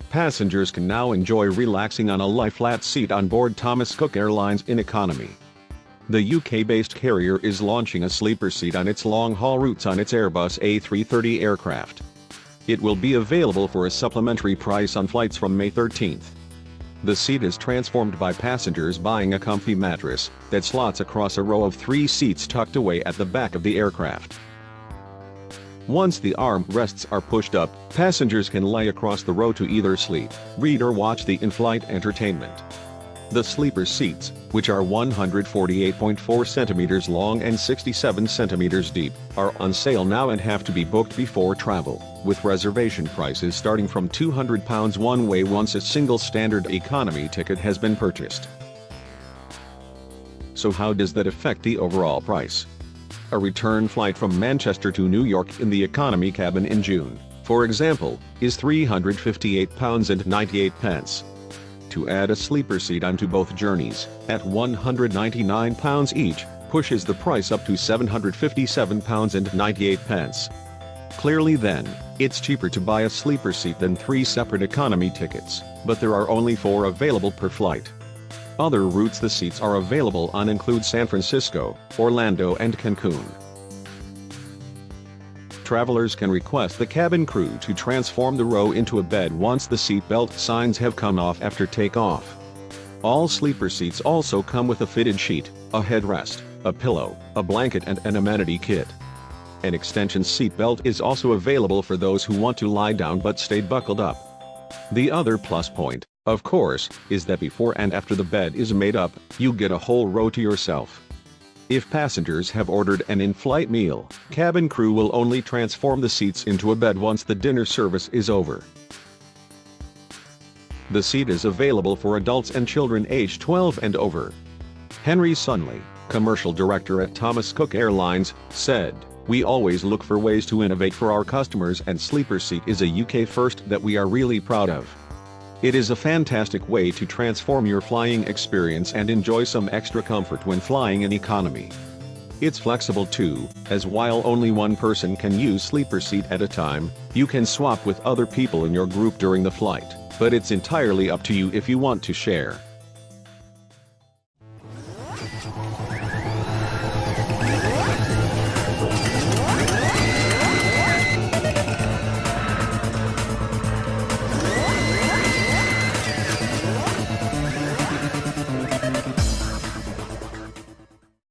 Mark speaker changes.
Speaker 1: Passengers can now enjoy relaxing on a lie-flat seat on board Thomas Cook Airlines in economy. The UK-based carrier is launching a sleeper seat on its long-haul routes on its Airbus A330 aircraft. It will be available for a supplementary price on flights from May 13th. The seat is transformed by passengers buying a comfy mattress that slots across a row of 3 seats tucked away at the back of the aircraft. Once the armrests are pushed up, passengers can lay across the row to either sleep, read or watch the in-flight entertainment. The sleeper seats, which are 148.4 centimeters long and 67 centimeters deep, are on sale now and have to be booked before travel, with reservation prices starting from £200 one way once a single standard economy ticket has been purchased. So how does that affect the overall price? A return flight from Manchester to New York in the economy cabin in June, for example, is £358.98. To add a sleeper seat onto both journeys, at £199 each, pushes the price up to £757.98. Clearly then, it's cheaper to buy a sleeper seat than 3 separate economy tickets, but there are only 4 available per flight. Other routes the seats are available on include San Francisco, Orlando and Cancun. Travelers can request the cabin crew to transform the row into a bed once the seatbelt signs have come off after takeoff. All sleeper seats also come with a fitted sheet, a headrest, a pillow, a blanket and an amenity kit. An extension seatbelt is also available for those who want to lie down but stay buckled up. The other plus point, of course, is that before and after the bed is made up, you get a whole row to yourself. If passengers have ordered an in-flight meal, cabin crew will only transform the seats into a bed once the dinner service is over. The seat is available for adults and children aged 12 and over. Henry Sunley, commercial director at Thomas Cook Airlines, said, "We always look for ways to innovate for our customers, and sleeper seat is a UK first that we are really proud of. It is a fantastic way to transform your flying experience and enjoy some extra comfort when flying in economy. It's flexible too, as while only one person can use sleeper seat at a time, you can swap with other people in your group during the flight, but it's entirely up to you if you want to share."